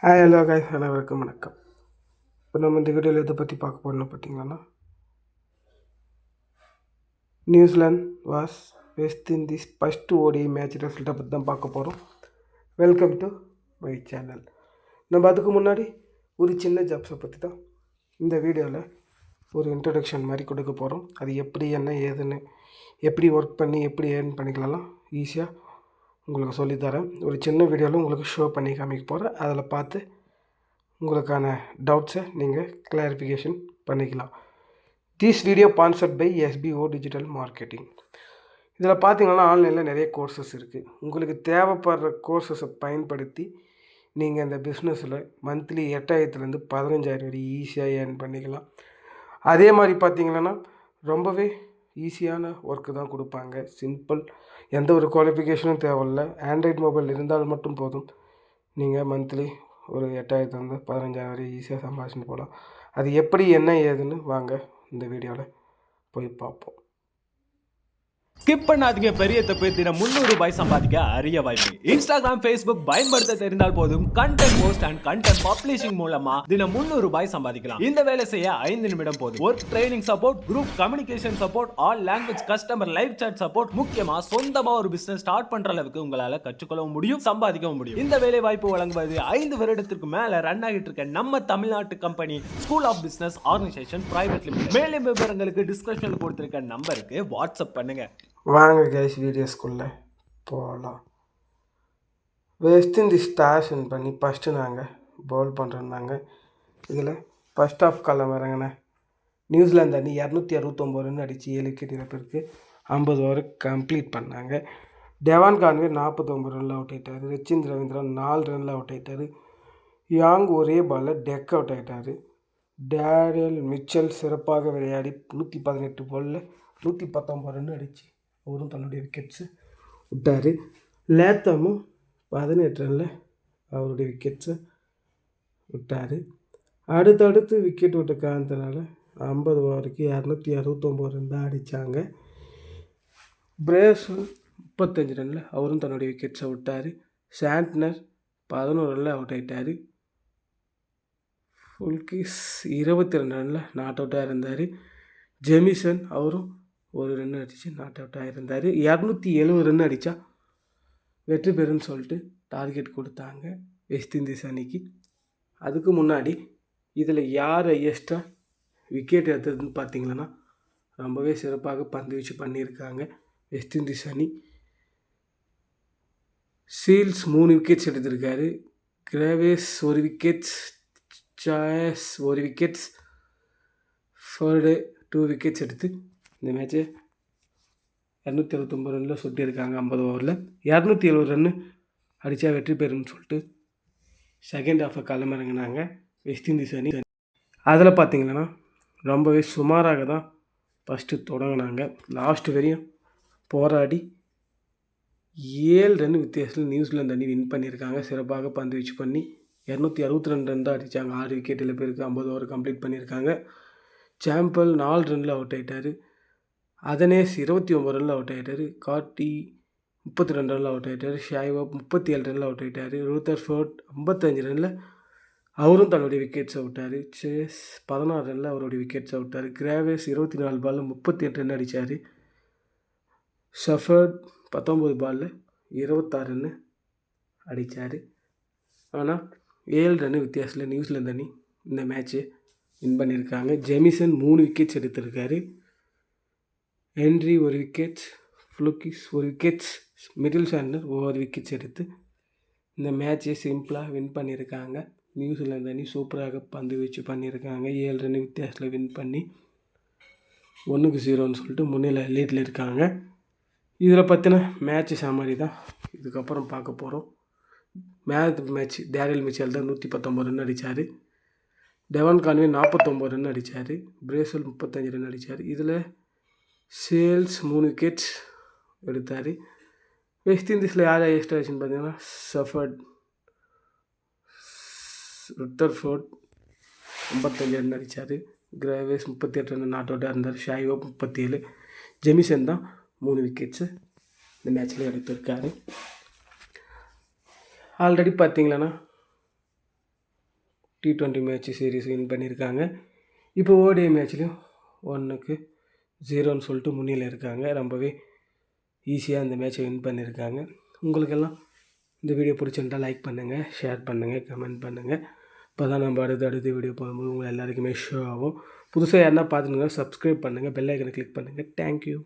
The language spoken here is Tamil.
ஹாய் ஹலோ காய்ஸ் அனைவருக்கும் வணக்கம். இப்போ நம்ம இந்த வீடியோவில் எதை பற்றி பார்க்க போகிறோம்னு பார்த்தீங்கன்னா, New Zealand was west Indies first ODI match ரிசல்ட்டை பற்றி தான் பார்க்க போகிறோம். Welcome to my channel. நம்ம அதுக்கு முன்னாடி ஒரு சின்ன ஜாப்ஸை பற்றி தான் இந்த வீடியோவில் ஒரு இன்ட்ரடக்ஷன் மாதிரி கொடுக்க போகிறோம். அது எப்படி என்ன ஏதுன்னு எப்படி ஒர்க் பண்ணி எப்படி ஏர்ன் பண்ணிக்கலாம் ஈஸியாக உங்களுக்கு சொல்லித்தரேன். ஒரு சின்ன வீடியோவில் உங்களுக்கு ஷோ பண்ணி காமிக்க போகிறேன். அதில் பார்த்து உங்களுக்கான டவுட்ஸை நீங்கள் கிளாரிஃபிகேஷன் பண்ணிக்கலாம். This video sponsored by SPO digital marketing. இதில் பார்த்தீங்கன்னா ஆன்லைனில் நிறைய கோர்சஸ் இருக்குது. உங்களுக்கு தேவைப்படுற கோர்சஸை பயன்படுத்தி நீங்கள் இந்த பிஸ்னஸில் மந்த்லி 8,000 15,000 வரை ஈஸியாக ஏர்ன் பண்ணிக்கலாம். அதே மாதிரி பார்த்தீங்கன்னா ரொம்பவே ஈஸியான ஒர்க்கு தான் கொடுப்பாங்க. சிம்பிள், எந்த ஒரு குவாலிஃபிகேஷனும் தேவையில்லை. ஆண்ட்ராய்ட் மொபைல் இருந்தால் மட்டும் போதும். நீங்கள் மந்த்லி ஒரு 8,000 15,000 வரை ஈஸியாக சம்பாதிச்சுட்டு போகலாம். அது எப்படி என்ன ஏதுன்னு வாங்க இந்த வீடியோவில் போய் பார்ப்போம். ஸ்கிப் பண்ணாதீங்க. பெரிய தப்பு. தினம் 300 ரூபாய் சம்பாதிக்க அரிய வாய்ப்பு. இன்ஸ்டாகிராம், ஃபேஸ்புக் பயன்படுத்த தெரிந்தால் போதும். Content post and content publishing மூலமா தினம் 300 ரூபாய் சம்பாதிக்கலாம். இந்த வேலை செய்ய 5 நிமிடம் போதும். Work training support, group communication support, all language customer live chat support, முக்கியமா சொந்தமா ஒரு பிசினஸ் ஸ்டார்ட் பண்ற அளவுக்கு உங்களால கற்றுக்கொள்ளவும் முடியும், சம்பாதிக்கவும் முடியும். இந்த வேலை வாய்ப்பு வழங்குவது 5 வருடத்திற்கு மேல ரன் ஆகிட்டு இருக்க நம்ம தமிழ்நாட்டு company school of business organisation private limited. மேலும் விவரங்களுக்கு டிஸ்கிரிப்ஷன்ல கொடுத்திருக்க நம்பருக்கு வாட்ஸ்அப் பண்ணுங்க. வாங்க கைஸ் வீடியோஸ்குள்ளே போகலாம். வெஸ்ட் இண்டீஸ் ஸ்டார்ஸ் வின் பண்ணி ஃபஸ்ட்டு நாங்கள் பவுல் பண்ணுறோன்னாங்க. இதில் ஃபஸ்ட் ஆஃப் காலம் இறங்கின நியூசிலாந்து அணி 269 ரன் அடித்து 7 விக்கெட் இழப்பிற்கு 50 ஓவர் கம்ப்ளீட் பண்ணாங்க. டெவான் கான்வே 49 ரனில் அவுட் ஆகிட்டார். ரச்சின் ரவீந்திரன் 4 ரனில் அவுட் ஆகிட்டார். யாங் ஒரே பாலில் டெக் அவுட் ஆகிட்டார். டேரியல் மிச்சல் சிறப்பாக விளையாடி 118 பாலில் 119 ரன் அடித்து அவரும் தன்னுடைய விக்கெட்ஸு விட்டார். லேத்தமும் 18 ரனில் அவருடைய விக்கெட்ஸை விட்டார். அடுத்தடுத்து விக்கெட் விட்ட காரணத்தினால 50 ஓவருக்கு 269 ரன் தான் அடித்தாங்க. பிரேஸ் 35 ரனில் அவரும் தன்னுடைய விக்கெட்ஸை விட்டார். சாண்ட்னர் 11 ரனில் அவுட் ஆகிட்டார். ஃபுல்கிஸ் 22 ரனில் நாட் அவுட்டாக இருந்தார். ஜெமிசன் அவரும் 1 ரன் அடித்து நாட் அவுட்டாக இருந்தார். 270 ரன் அடித்தா வெற்றி பெறுன்னு சொல்லிட்டு டார்கெட் கொடுத்தாங்க வெஸ்ட் இண்டீஸ் அணிக்கு. அதுக்கு முன்னாடி இதில் யார் ஹையஸ்ட்டாக விக்கெட் எடுத்ததுன்னு பார்த்தீங்கன்னா ரொம்பவே சிறப்பாக பந்து வச்சு பண்ணியிருக்காங்க வெஸ்ட் இண்டீஸ் அணி. சீல்ஸ் 3 விக்கெட்ஸ் எடுத்திருக்காரு. கிரேவேஸ் 1 விக்கெட்ஸ், சாயஸ் 1 விக்கெட்ஸ், ஃபர்டே 2 விக்கெட்ஸ் எடுத்து இந்த மேட்ச்சு 269 ரனில் சுட்டியிருக்காங்க. 50 ஓவரில் 270 ரன்னு அடித்தா வெற்றி பெறும்னு சொல்லிட்டு செகண்ட் ஹாஃபை களமிறங்கினாங்க வெஸ்ட் இண்டீஸ் அணி. அதில் பார்த்திங்கன்னா ரொம்பவே சுமாராக தான் ஃபஸ்ட்டு தொடங்கினாங்க. லாஸ்ட் வரையும் போராடி 7 ரன் வித்தியாசத்தில் நியூசிலாந்து அணி வின் பண்ணியிருக்காங்க. சிறப்பாக பந்து வச்சு பண்ணி 262 ரன் தான் அடித்தாங்க. 6 விக்கெட்டில் பேருக்கு 50 ஓவர் கம்ப்ளீட் பண்ணியிருக்காங்க. சாம்பல் 4 ரனில் அவுட் ஆகிட்டார். அதனேஸ் 29 ரனில் அவுட் ஆகிட்டார். கார்டி 32 ரனில் அவுட் ஆகிட்டார். ஷாய்வாப் 37 ரனில் அவுட் ஆகிட்டார். ரூதர்ஃபோர்ட் 55 ரனில் அவரும் தன்னுடைய விக்கெட்ஸை விட்டார். சேஸ் 16 ரனில் அவருடைய விக்கெட்ஸை விட்டார். கிராவேஸ் 24 பாலில் 38 ரன் அடித்தார். ஷஃபர்ட் 19 பாலில் 26 ரன்னு அடித்தார். ஆனால் 7 ரன்னு வித்தியாசத்தில் நியூசிலாந்து அணி இந்த மேட்ச்சு வின் பண்ணியிருக்காங்க. ஜெமிசன் 3 விக்கெட்ஸ் எடுத்திருக்காரு. ஹென்ரி 1 விக்கெட்ஸ், ஃப்ளூக்கிஸ் 1 விக்கெட்ஸ், மிடில் சாண்டர் 1 விக்கெட்ஸ் எடுத்து இந்த மேட்சை சிம்பிளாக வின் பண்ணியிருக்காங்க. நியூசிலாந்து அணி சூப்பராக பந்து வச்சு பண்ணியிருக்காங்க. 7 ரன் வித்தியாசத்தில் வின் பண்ணி 1-0ன்னு சொல்லிட்டு முன்னிலை லீட்டில் இருக்காங்க. இதில் பற்றின மேட்ச் சமாரி தான் இதுக்கப்புறம் பார்க்க போகிறோம். மேட்ச் டேரியல் மிச்சல் தான் 119 ரன் அடித்தார். டெவான் கான்வே 49 ரன் அடித்தார். பிரேசல் 35 ரன் அடித்தார். இதில் சேல்ஸ் 3 விக்கெட்ஸ் எடுத்தார். வெஸ்ட் இண்டீஸில் யார் ஹையஸ்ட் ஆச்சுன்னு பார்த்தீங்கன்னா ஷஃபர்ட், ருத்தர்ஃபோர்ட் 55 ரன் அடித்தார். கிராவேஸ் 38 ரன் நாட் அவுட்டாக இருந்தார். ஷாய்வாப் 37. ஜெமிசன் தான் 3 விக்கெட்ஸு இந்த மேட்ச்சில் எடுத்திருக்காரு. ஆல்ரெடி பார்த்தீங்களன்னா T20 மேட்ச் சீரீஸ் வின் பண்ணியிருக்காங்க. இப்போ ஓடிஐ மேட்ச்லேயும் 1-0ன்னு சொல்லிட்டு முன்னிலை இருக்காங்க. ரொம்பவே ஈஸியாக இந்த மேட்ச்சை வின் பண்ணியிருக்காங்க. உங்களுக்கெல்லாம் இந்த வீடியோ பிடிச்சிருந்தா லைக் பண்ணுங்கள், ஷேர் பண்ணுங்கள், கமெண்ட் பண்ணுங்கள். இப்போ தான் நம்ம அடுத்த வீடியோ போகும்போது உங்கள் எல்லாருக்குமே ஷோ ஆகும். புதுசாக யாருன்னா பார்த்துருந்தா சப்ஸ்கிரைப் பண்ணுங்கள், பெல் ஐக்கனை கிளிக் பண்ணுங்கள். தேங்க்யூ.